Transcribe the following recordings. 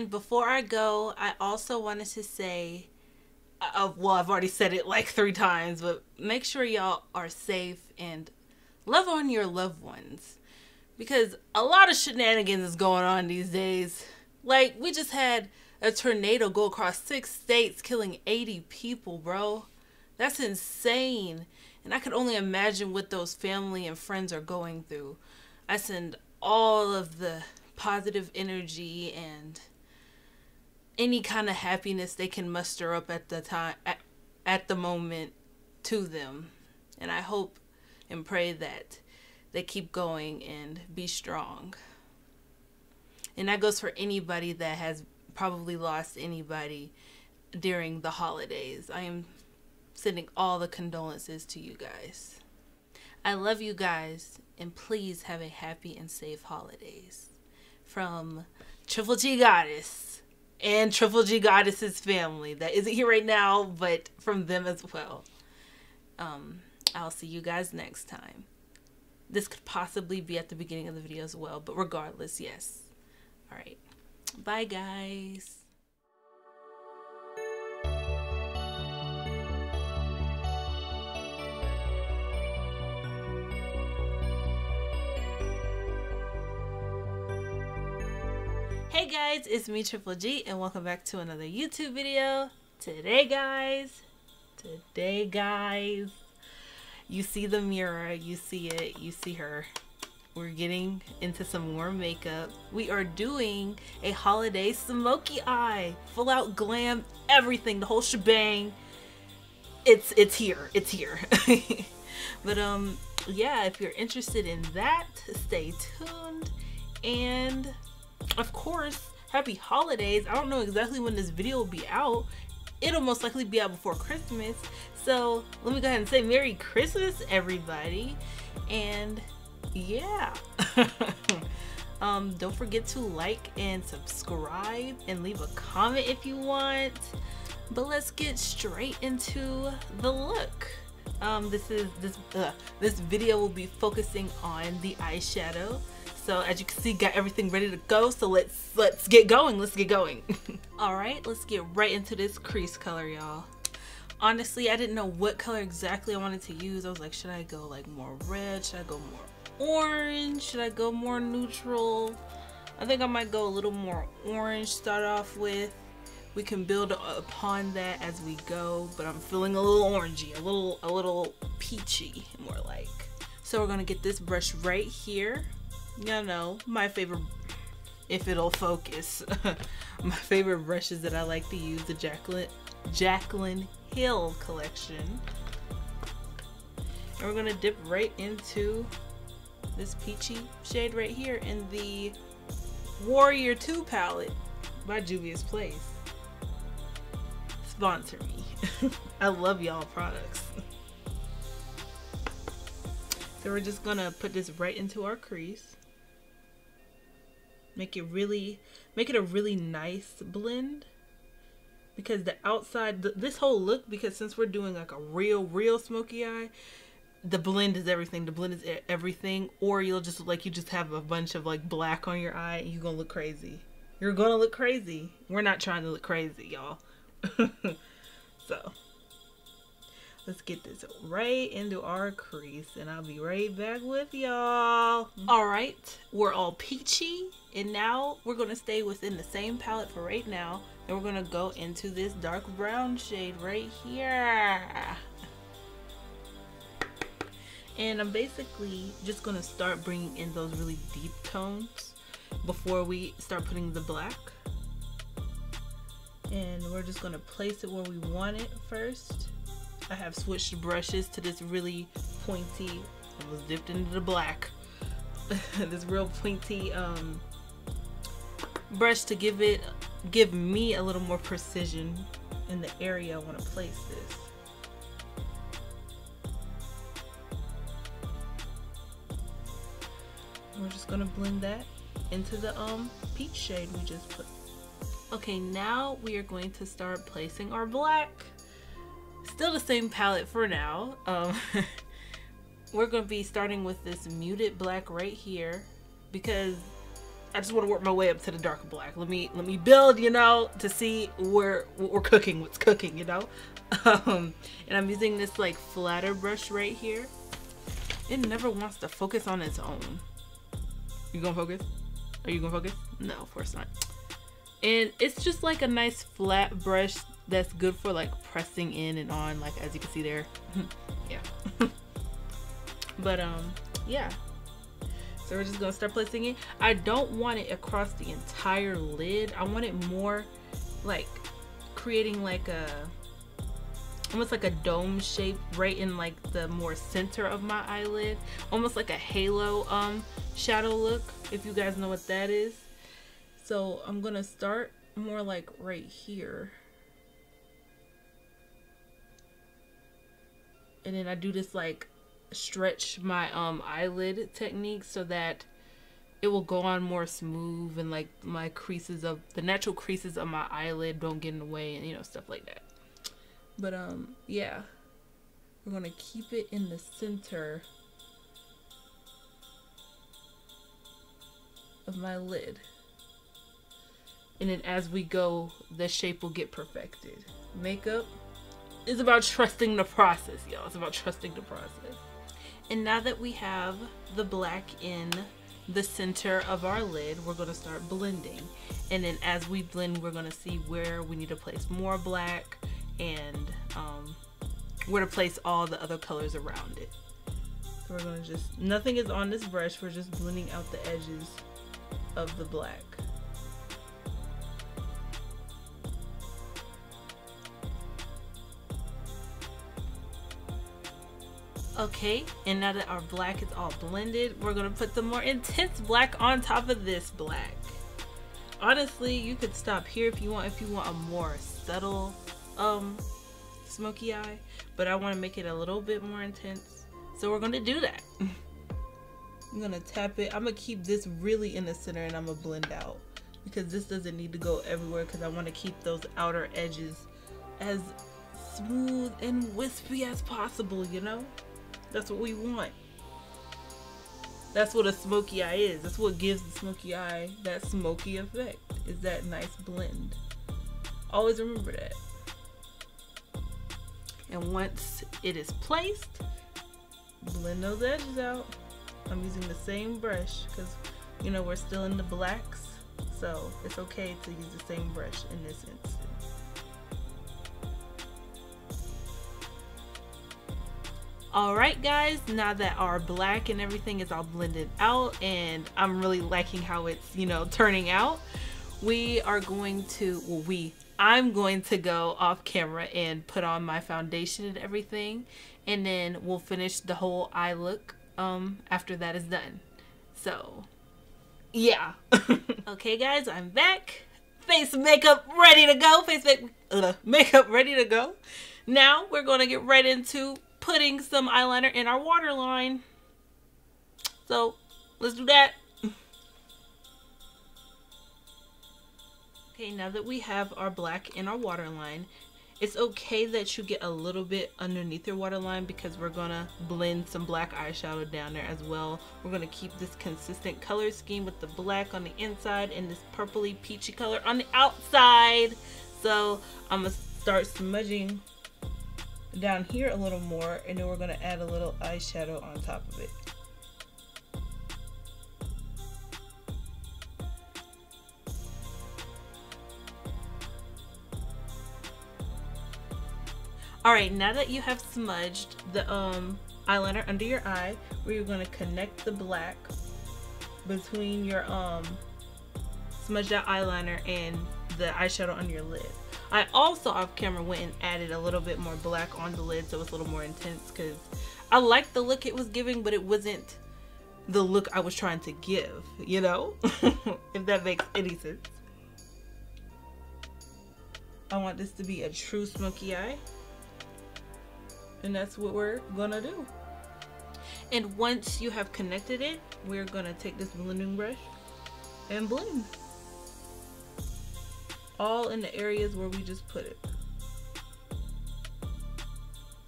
And before I go, I also wanted to say, well, I've already said it like 3 times, but make sure y'all are safe and love on your loved ones. Because a lot of shenanigans is going on these days. Like, we just had a tornado go across 6 states, killing 80 people, bro. That's insane. And I could only imagine what those family and friends are going through. I send all of the positive energy and any kind of happiness they can muster up at the time, at the moment, to them. And I hope and pray that they keep going and be strong. And that goes for anybody that has probably lost anybody during the holidays. I am sending all the condolences to you guys. I love you guys, and please have a happy and safe holidays. From Triple G Goddess and Triple G Goddess's family that isn't here right now, but from them as well. I'll see you guys next time. This could possibly be at the beginning of the video as well, but regardless, yes. All right. Bye, guys. Hey guys, it's me, Triple G, and welcome back to another YouTube video. Today guys, you see the mirror, you see it, you see her. We're getting into some more makeup. We are doing a holiday Smokey eye, full out glam, everything, the whole shebang. It's here, it's here. But yeah, if you're interested in that, stay tuned. And of course, happy holidays. I don't know exactly when this video will be out. It'll most likely be out before Christmas. So let me go ahead and say Merry Christmas, everybody. And yeah. Don't forget to like and subscribe and leave a comment if you want. But let's get straight into the look. This video will be focusing on the eyeshadow. So as you can see, got everything ready to go. So let's get going. Let's get going. All right, let's get right into this crease color, y'all. Honestly, I didn't know what color exactly I wanted to use. I was like, should I go like more red? Should I go more orange? Should I go more neutral? I think I might go a little more orange. Start off with. We can build upon that as we go. But I'm feeling a little orangey, a little peachy, more like. So we're gonna get this brush right here. You know, my favorite, if it'll focus, my favorite brushes that I like to use, the Jaclyn Hill collection. And we're gonna dip right into this peachy shade right here in the Warrior 2 palette by Juvia's Place. Sponsor me. I love y'all products. So we're just gonna put this right into our crease. Make it a really nice blend, because the outside, this whole look, because since we're doing like a real smoky eye, the blend is everything. The blend is everything. Or you'll just like, you just have a bunch of like black on your eye and you're gonna look crazy. You're gonna look crazy. We're not trying to look crazy, y'all. So let's get this right into our crease, and I'll be right back with y'all. All right, we're all peachy, and now we're gonna stay within the same palette for right now, and we're gonna go into this dark brown shade right here. And I'm basically just gonna start bringing in those really deep tones before we start putting the black. And we're just gonna place it where we want it first. I have switched brushes to this really pointy, almost dipped into the black, this real pointy brush to give me a little more precision in the area I want to place this. We're just gonna blend that into the peach shade we just put. Okay, now we are going to start placing our black. Still the same palette for now. We're going to be starting with this muted black right here, because I just want to work my way up to the darker black. Let me build, you know, to see where we're cooking, what's cooking, you know. And I'm using this like flatter brush right here. It never wants to focus on its own. You gonna focus? Are you gonna focus? No, of course not. And it's just like a nice flat brush that's good for like pressing in and on, like as you can see there. Yeah. But yeah. So we're just gonna start placing it. I don't want it across the entire lid. I want it more like creating like a almost like a dome shape right in like the more center of my eyelid, almost like a halo shadow look, if you guys know what that is. So I'm gonna start more like right here, and then I do this like stretch my eyelid technique so that it will go on more smooth, and like my creases of the natural creases of my eyelid don't get in the way, and you know, stuff like that. But yeah, we're gonna keep it in the center of my lid, and then as we go, the shape will get perfected. Makeup is about trusting the process, y'all. It's about trusting the process. And now that we have the black in the center of our lid, we're gonna start blending. And then as we blend, we're gonna see where we need to place more black and where to place all the other colors around it. So we're gonna just, nothing is on this brush, we're just blending out the edges of the black. Okay, and now that our black is all blended, we're gonna put the more intense black on top of this black. Honestly, you could stop here if you want a more subtle smoky eye, but I want to make it a little bit more intense, so we're gonna do that. I'm gonna tap it. I'm gonna keep this really in the center, and I'm gonna blend out because this doesn't need to go everywhere, because I want to keep those outer edges as smooth and wispy as possible, you know. That's what we want. That's what a smoky eye is. That's what gives the smoky eye that smoky effect, is that nice blend. Always remember that. And once it is placed, blend those edges out. I'm using the same brush because, you know, we're still in the blacks, so it's okay to use the same brush in this instance. Alright guys, now that our black and everything is all blended out, and I'm really liking how it's, you know, turning out, we are going to, I'm going to go off camera and put on my foundation and everything, and then we'll finish the whole eye look after that is done. So yeah. Okay guys, I'm back. Face makeup ready to go. Makeup ready to go. Now we're going to get right into putting some eyeliner in our waterline. So let's do that. Okay, now that we have our black in our waterline, it's okay that you get a little bit underneath your waterline because we're gonna blend some black eyeshadow down there as well. We're gonna keep this consistent color scheme with the black on the inside and this purpley peachy color on the outside. So I'm gonna start smudging down here a little more, and then we're gonna add a little eyeshadow on top of it. Alright, now that you have smudged the eyeliner under your eye, we're going to connect the black between your smudged out eyeliner and the eyeshadow under your lid. I also off camera went and added a little bit more black on the lid so it's a little more intense, because I liked the look it was giving, but it wasn't the look I was trying to give, you know? If that makes any sense. I want this to be a true smoky eye. And that's what we're gonna do. And once you have connected it, we're gonna take this blending brush and blend. All in the areas where we just put it.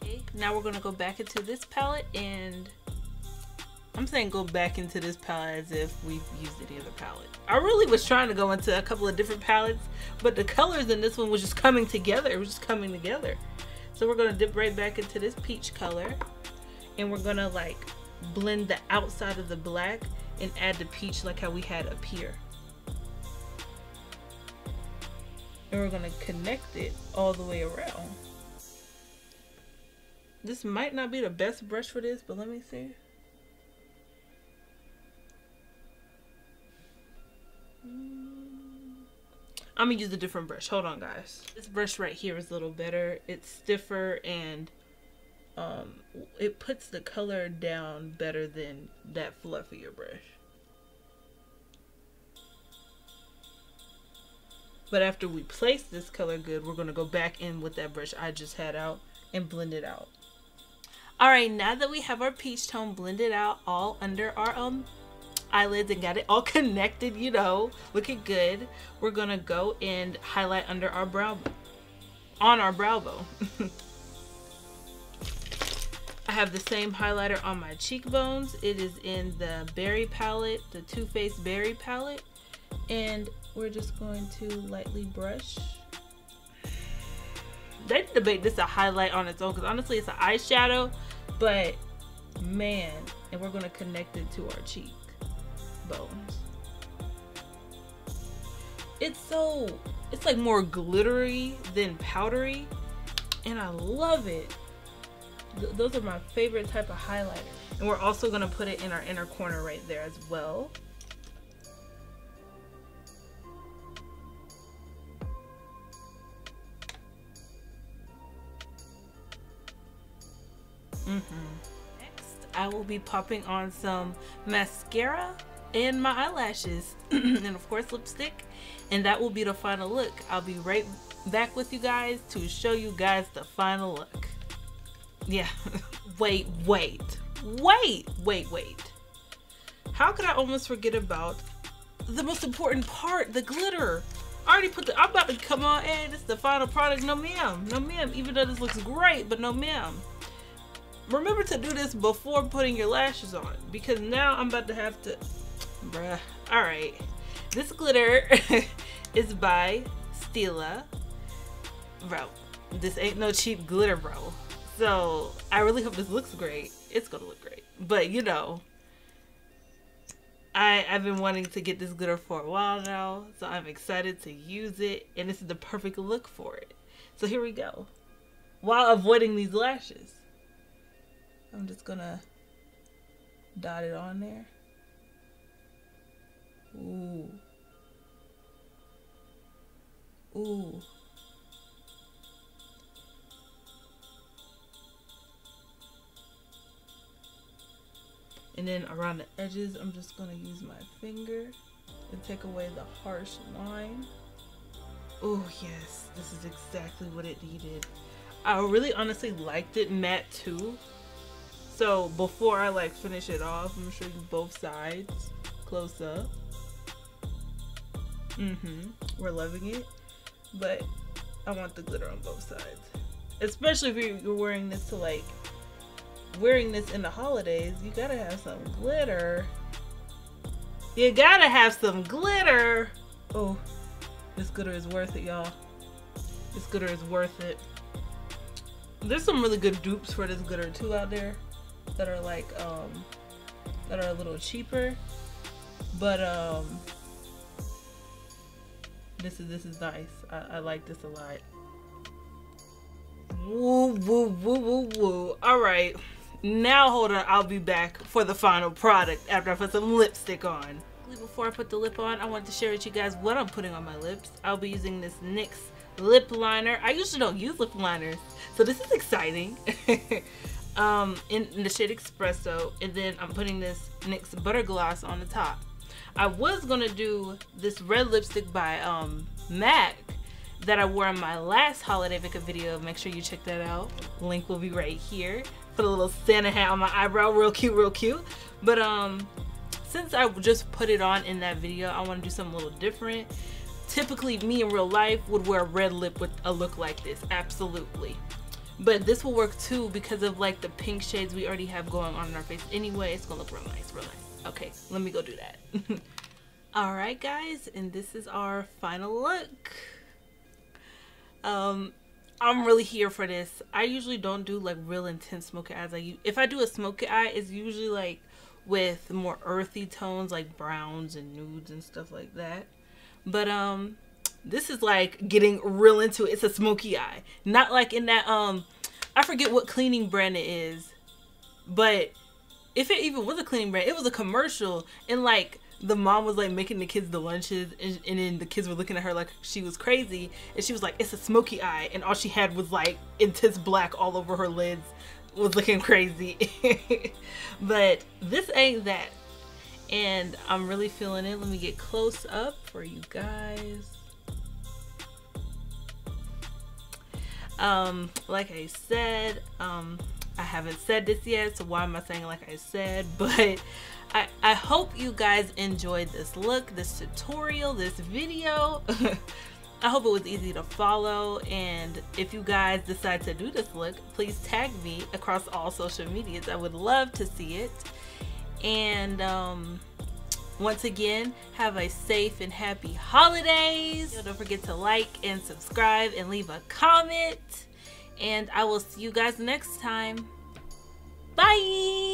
Okay, now we're gonna go back into this palette and I'm saying go back into this palette as if we've used any other palette. I really was trying to go into a couple of different palettes, but the colors in this one was just coming together. It was just coming together. So we're gonna dip right back into this peach color, and we're gonna like blend the outside of the black and add the peach like how we had up here. And we're gonna connect it all the way around. This might not be the best brush for this, but let me see. I'm gonna use a different brush. Hold on, guys. This brush right here is a little better. It's stiffer and it puts the color down better than that fluffier brush. But after we place this color good, we're gonna go back in with that brush I just had out and blend it out. All right, now that we have our peach tone blended out all under our eyelids and got it all connected, you know, looking good, we're gonna go and highlight under our brow, on our brow bone. I have the same highlighter on my cheekbones. It is in the Berry palette, the Too Faced Berry palette, and we're just going to lightly brush. They debate this a highlight on its own because honestly it's an eyeshadow, but man, and we're gonna connect it to our cheek bones. It's like more glittery than powdery, and I love it. Those are my favorite type of highlighter. And we're also gonna put it in our inner corner right there as well. Next, I will be popping on some mascara and my eyelashes and of course lipstick, and that will be the final look. I'll be right back with you guys to show you guys the final look. Yeah. Wait. How could I almost forget about the most important part, the glitter? I already put I'm about to come on, and this is the final product. No ma'am, no ma'am. Even though this looks great, but no ma'am. Remember to do this before putting your lashes on, because now I'm about to have to, bruh. All right, this glitter is by Stila, bro. This ain't no cheap glitter, bro. So I really hope this looks great. It's gonna look great, but you know, I've been wanting to get this glitter for a while now, so I'm excited to use it, and this is the perfect look for it. So here we go. While avoiding these lashes, I'm just gonna dot it on there. Ooh. Ooh. And then around the edges, I'm just gonna use my finger and take away the harsh line. Oh yes, this is exactly what it needed. I really honestly liked it matte too. So before I like finish it off, I'm gonna show you both sides close up. We're loving it, but I want the glitter on both sides. Especially if you're wearing this to like, wearing this in the holidays, you gotta have some glitter. You gotta have some glitter. Oh, this glitter is worth it, y'all. This glitter is worth it. There's some really good dupes for this glitter too out there that are like that are a little cheaper, but this is nice. I like this a lot. Woo woo woo woo woo. All right, now hold on, I'll be back for the final product after I put some lipstick on. Before I put the lip on, I wanted to share with you guys what I'm putting on my lips. I'll be using this NYX lip liner. I usually don't use lip liners, so this is exciting. In the shade Espresso, and then I'm putting this NYX Butter Gloss on the top. I was gonna do this red lipstick by MAC that I wore in my last holiday makeup video. Make sure you check that out. Link will be right here. Put a little Santa hat on my eyebrow, real cute, real cute. But since I just put it on in that video, I want to do something a little different. Typically, me in real life would wear a red lip with a look like this, absolutely. But this will work too because of like the pink shades we already have going on in our face anyway. It's gonna look real nice, real nice. Okay, let me go do that. Alright guys, and this is our final look. I'm really here for this. I usually don't do like real intense smoky eyes. Like if I do a smoky eye, it's usually like with more earthy tones like browns and nudes and stuff like that. But this is like getting real into it. It's a smoky eye. Not like in that I forget what cleaning brand it is. But if it even was a cleaning brand, it was a commercial, and like the mom was like making the kids the lunches, and then the kids were looking at her like she was crazy, and she was like, it's a smoky eye, and all she had was like intense black all over her lids, was looking crazy. But this ain't that, and I'm really feeling it. Let me get close up for you guys. Like I said, I haven't said this yet, so why am I saying like I said? But I hope you guys enjoyed this look, this tutorial, this video. I hope it was easy to follow, and if you guys decide to do this look, please tag me across all social medias. I would love to see it. And once again, have a safe and happy holidays. Don't forget to like and subscribe and leave a comment, and I will see you guys next time. Bye.